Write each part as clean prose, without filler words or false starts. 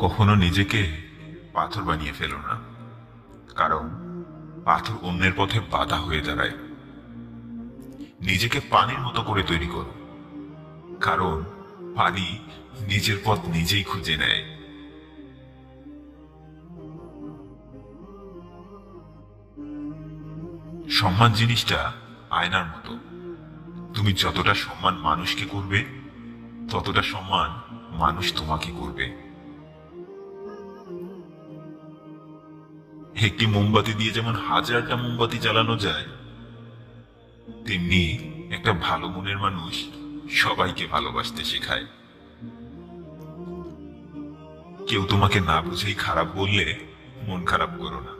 কখনো নিজেকে পাথর বানিয়ে ফেলো না, কারণ পাথর অন্যের পথে বাধা হয়ে দাঁড়ায়। নিজেকে পানির মতো করে তৈরি করো, কারণ পানি নিজের পথ নিজেই খুঁজে নেয়। সম্মান জিনিসটা আয়নার মতো। তুমি যতটা সম্মান মানুষকে করবে, ততটা সম্মান মানুষ তোমাকে করবে। একটি মোমবাতি দিয়ে যেমন হাজারটা মোমবাতি জ্বালানো যায়, তেমনি একটা ভালো মনের মানুষ সবাইকে ভালোবাসতে শেখায়। কেউ তোমাকে না বুঝেই খারাপ বললে মন খারাপ করো না,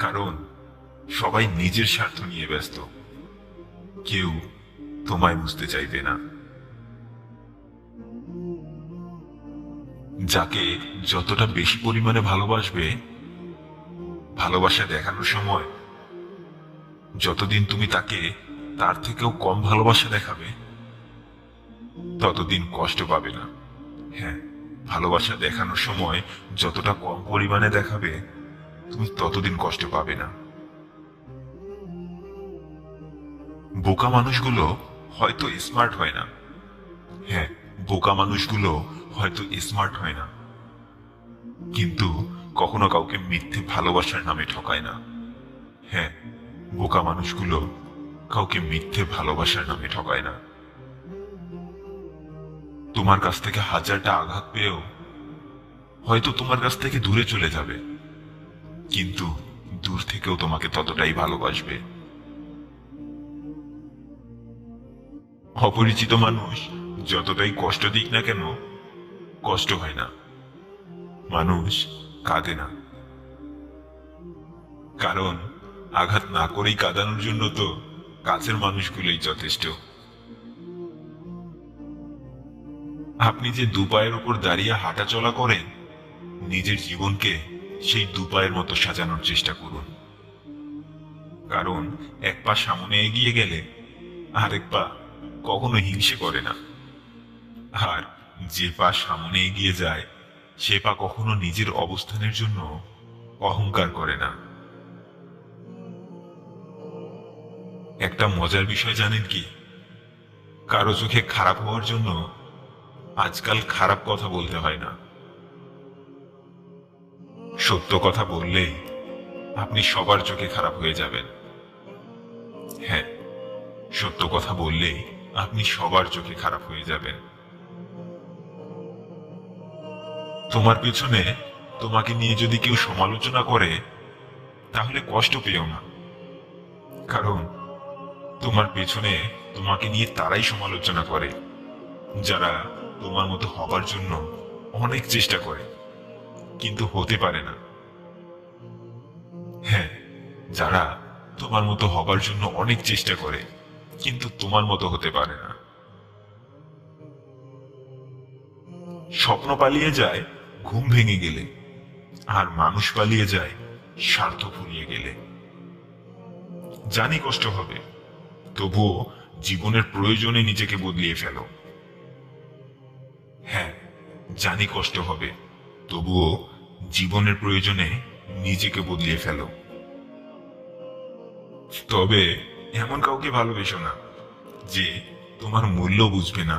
কারণ সবাই নিজের স্বার্থ নিয়ে ব্যস্ত। কেউ তোমায় বুঝতে চাইবে না। যাকে যতটা বেশি পরিমাণে ভালোবাসবে, ভালোবাসা দেখানোর সময় যতদিন তুমি তাকে তার থেকেও কম ভালোবাসা দেখাবে, ততদিন কষ্ট পাবে না। হ্যাঁ, ভালোবাসা দেখানোর সময় যতটা কম পরিমাণে দেখাবে, তুমি ততদিন কষ্ট পাবে না। বোকা মানুষগুলো হয়তো স্মার্ট হয় না। হ্যাঁ, বোকা মানুষগুলো হয়তো স্মার্ট হয় না, কিন্তু কখনো কাউকে মিথ্যে ভালোবাসার নামে ঠকায় না। হ্যাঁ, বোকা মানুষগুলো কাউকে মিথ্যে ভালোবাসার নামে ঠকায় না। তোমার কাছ থেকে হাজারটা আঘাত পেয়েও হয়তো তোমার কাছ থেকে দূরে চলে যাবে, কিন্তু দূর থেকেও তোমাকে ততটাই ভালোবাসবে। অপরিচিত মানুষ যতটাই কষ্ট দিক না কেন, কষ্ট হয় না। মানুষ কাঁদে না, কারণ আঘাত না করেই কাঁদানোর জন্য তো কাছের মানুষগুলোই যথেষ্ট। আপনি যে দুপায়ের উপর দাঁড়িয়ে হাঁটা চলা করেন, নিজের জীবনকে সেই দুপায়ের মতো সাজানোর চেষ্টা করুন, কারণ এক পা সামনে এগিয়ে গেলে আরেক পা কখনো হিংসে করে না। আর যে পা সামনে এগিয়ে যায়, সে পা কখনো নিজের অবস্থানের জন্য অহংকার করে না। একটা মজার বিষয় জানেন কি? কারো চোখে খারাপ হওয়ার জন্য আজকাল খারাপ কথা বলতে হয় না। সত্য কথা বললেই আপনি সবার চোখে খারাপ হয়ে যাবেন। হ্যাঁ, সত্য কথা বললেই আপনি সবার চোখে খারাপ হয়ে যাবেন। তোমার পেছনে তোমাকে নিয়ে যদি কেউ সমালোচনা করে, তাহলে কষ্ট পেও না, কারণ তোমার পেছনে তোমাকে নিয়ে তারাই সমালোচনা করে যারা তোমার মতো হবার জন্য অনেক চেষ্টা করে, কিন্তু হতে পারে না। হ্যাঁ, যারা তোমার মতো হবার জন্য অনেক চেষ্টা করে, কিন্তু তোমার মতো হতে পারে না। স্বপ্ন পালিয়ে যায় ঘুম ভেঙে গেলে, আর মানুষ পালিয়ে যায় স্বার্থ ফুরিয়ে গেলে। জানি কষ্ট হবে, তবুও জীবনের প্রয়োজনে নিজেকে বদলিয়ে ফেলো। হ্যাঁ, জানি কষ্ট হবে, তবুও জীবনের প্রয়োজনে নিজেকে বদলিয়ে ফেলো। তবে এমন কাউকে ভালোবেসো না যে তোমার মূল্য বুঝবে না।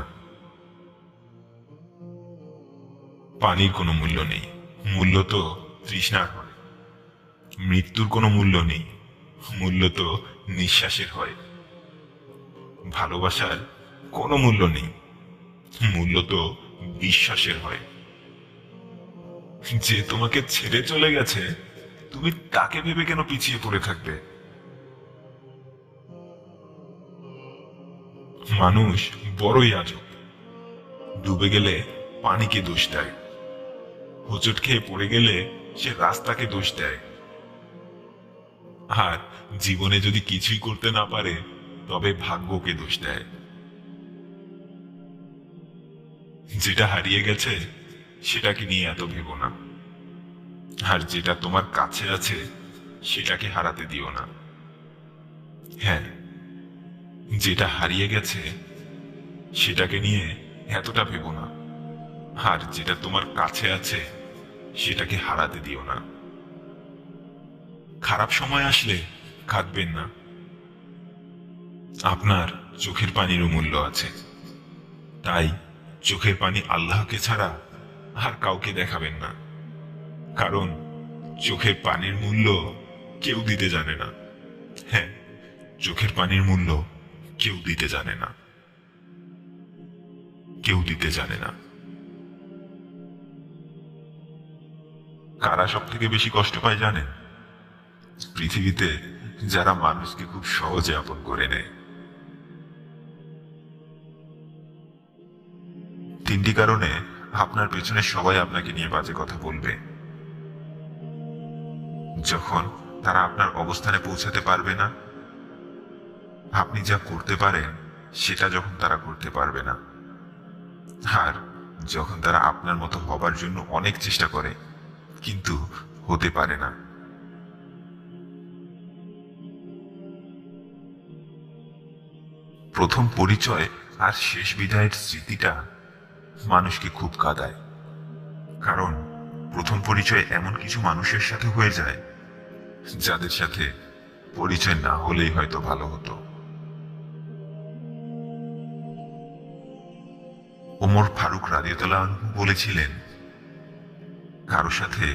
পানির কোনো মূল্য নেই, মূল্য তো তৃষ্ণার হয়। মৃত্যুর কোনো মূল্য নেই, মূল্য তো নিঃশ্বাসের হয়। ভালোবাসার কোনো মূল্য নেই, মূল্য তো বিশ্বাসের হয়। যে তোমাকে ছেড়ে চলে গেছে, তুমি তাকে ভেবে কেন পিছিয়ে পড়ে থাকবে? মানুষ বড়ই আজব। ডুবে গেলে পানিকে দোষ দেয়, হোঁচট খেয়ে পড়ে গেলে সে রাস্তাকে দোষ দেয়, আর জীবনে যদি কিছুই করতে না পারে, তবে ভাগ্যকে দোষ দেয়। যেটা হারিয়ে গেছে সেটাকে নিয়ে এত ভেবো না, আর যেটা তোমার কাছে আছে সেটাকে হারাতে দিও না। হ্যাঁ, যেটা হারিয়ে গেছে সেটাকে নিয়ে এতটা ভেবো না, আর যেটা তোমার কাছে আছে সেটাকে হারাতে দিও না। খারাপ সময় আসলে কাঁদবেন না। আপনার চোখের পানিরও মূল্য আছে, তাই চোখের পানি আল্লাহকে ছাড়া আর কাউকে দেখাবেন না। কারণ চোখের পানির মূল্য কেউ দিতে জানে না। হ্যাঁ, চোখের পানির মূল্য কেউ দিতে জানে না, কেউ দিতে জানে না। কারা সব থেকে বেশি কষ্ট পায় জানেন? পৃথিবীতে যারা মানুষকে খুব সহজে আপন করে নেয়। তিনটি কারণে আপনার পেছনে সবাই আপনাকে নিয়ে বাজে কথা বলবে। যখন তারা আপনার অবস্থানে পৌঁছাতে পারবে না, আপনি যা করতে পারেন সেটা যখন তারা করতে পারবে না, আর যখন তারা আপনার মতো হবার জন্য অনেক চেষ্টা করে কিন্তু হতে পারে না। প্রথম পরিচয় আর শেষ বিদায়ের স্মৃতিটা মানুষকে খুব কাঁদায়। কারণ প্রথম পরিচয় এমন কিছু মানুষের সাথে হয়ে যায় যাদের সাথে পরিচয় না হলেই হয়তো ভালো হতো। ওমর ফারুক রাদিয়াল্লাহু আনহু বলেছিলেন, কারো সাথে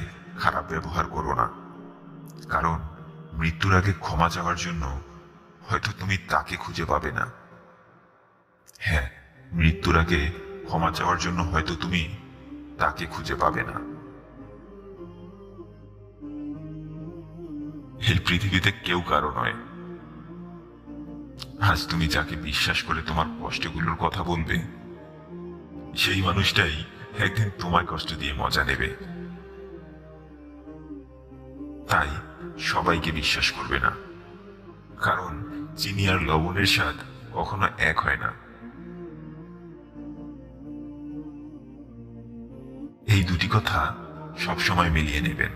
খারাপ ব্যবহার করো না, কারণ মৃত্যুর আগে ক্ষমা চাওয়ার জন্য হয়তো তুমি তাকে খুঁজে পাবে না। হ্যাঁ, মৃত্যুর আগে ক্ষমা চাওয়ার জন্য হয়তো তুমি তাকে খুঁজে পাবে না। এই পৃথিবীতে কেউ কারো নয়। আজ তুমি যাকে বিশ্বাস করে তোমার কষ্টগুলোর কথা বলবে, সেই মানুষটাই একদিন তোমায় কষ্ট দিয়ে মজা নেবে। তাই সবাইকে বিশ্বাস করবে না, কারণ চিনি আর লবণের স্বাদ কখনো এক হয় না। এই দুটি কথা সবসময় মিলিয়ে নেবেন।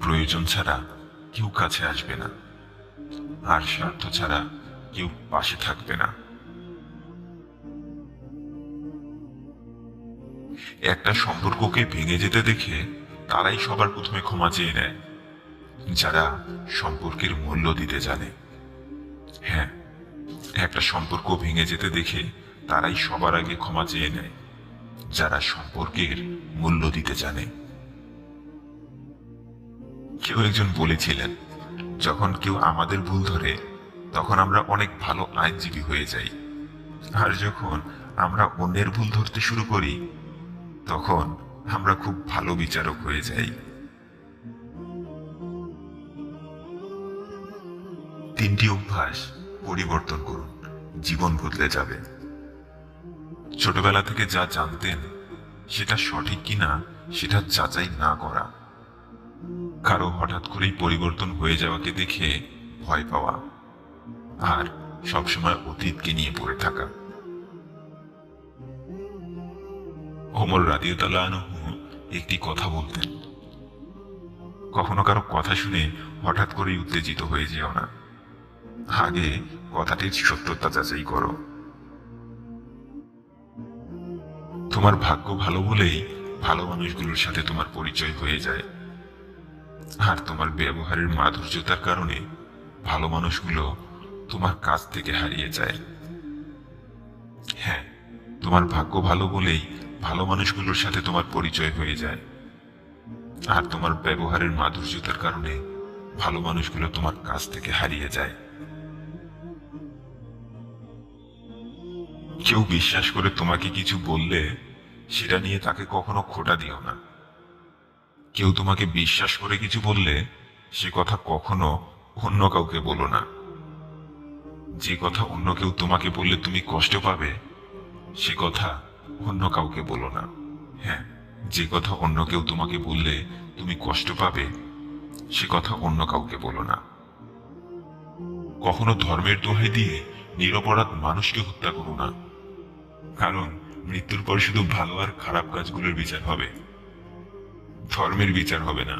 প্রয়োজন ছাড়া কেউ কাছে আসবে না, আর স্বার্থ ছাড়া কেউ পাশে থাকবে না। একটা সম্পর্ককে ভেঙে যেতে দেখে তারাই সবার প্রথমে ক্ষমা চেয়ে নেয়, যারা সম্পর্কের মূল্য দিতে জানে। হ্যাঁ, একটা সম্পর্ক ভেঙে যেতে দেখে তারাই সবার আগে ক্ষমা চেয়ে নেয়, যারা সম্পর্কের মূল্য দিতে জানে। কেউ একজন বলেছিলেন, যখন কেউ আমাদের ভুল ধরে তখন আমরা অনেক ভালো আইনজীবী হয়ে যাই, আর যখন আমরা অন্যের ভুল ধরতে শুরু করি তখন আমরা খুব ভালো বিচারক হয়ে যাই। তিনটি অভ্যাস পরিবর্তন করুন, জীবন বদলে যাবে। ছোটবেলা থেকে যা জানতেন সেটা সঠিক কিনা সেটা যাচাই না করা, কারো হঠাৎ করেই পরিবর্তন হয়ে যাওয়াকে দেখে ভয় পাওয়া, আর সবসময় অতীতকে নিয়ে পড়ে থাকা। ওমর রাদিয়াল্লাহু আনহু একটি কথা বলতেন, কখনো কারো কথা শুনে হঠাৎ করেই উত্তেজিত হয়ে যেও না, আগে কথাটির সত্যতা যাচাই করো। তোমার ভাগ্য ভালো বলেই ভালো মানুষগুলোর সাথে তোমার পরিচয় হয়ে যায়, আর তোমার ব্যবহারের মাধুর্যতার কারণে ভালো মানুষগুলো তোমার কাছ থেকে হারিয়ে যায়। হ্যাঁ, তোমার ভাগ্য ভালো বলেই ভালো মানুষগুলোর সাথে তোমার পরিচয় হয়ে যায়, আর তোমার ব্যবহারের মাধুর্যতার কারণে ভালো মানুষগুলো তোমার কাছ থেকে হারিয়ে যায়। কেউ বিশ্বাস করে তোমাকে কিছু বললে সেটা নিয়ে তাকে কখনো খোঁটা দিও না। কেউ তোমাকে বিশ্বাস করে কিছু বললে সে কথা কখনো অন্য কাউকে বলো না। যে কথা অন্য কেউ তোমাকে বললে তুমি কষ্ট পাবে সে কথা অন্য কাউকে বলো না। হ্যাঁ, যে কথা অন্য কেউ তোমাকে বললে তুমি কষ্ট পাবে সে কথা অন্য কাউকে বলো না। কখনো ধর্মের দোহাই দিয়ে নিরপরাধ মানুষকে হত্যা করো না, কারণ মৃত্যুর পর শুধু ভালো আর খারাপ কাজগুলোর বিচার হবে, ধর্মের বিচার হবে না।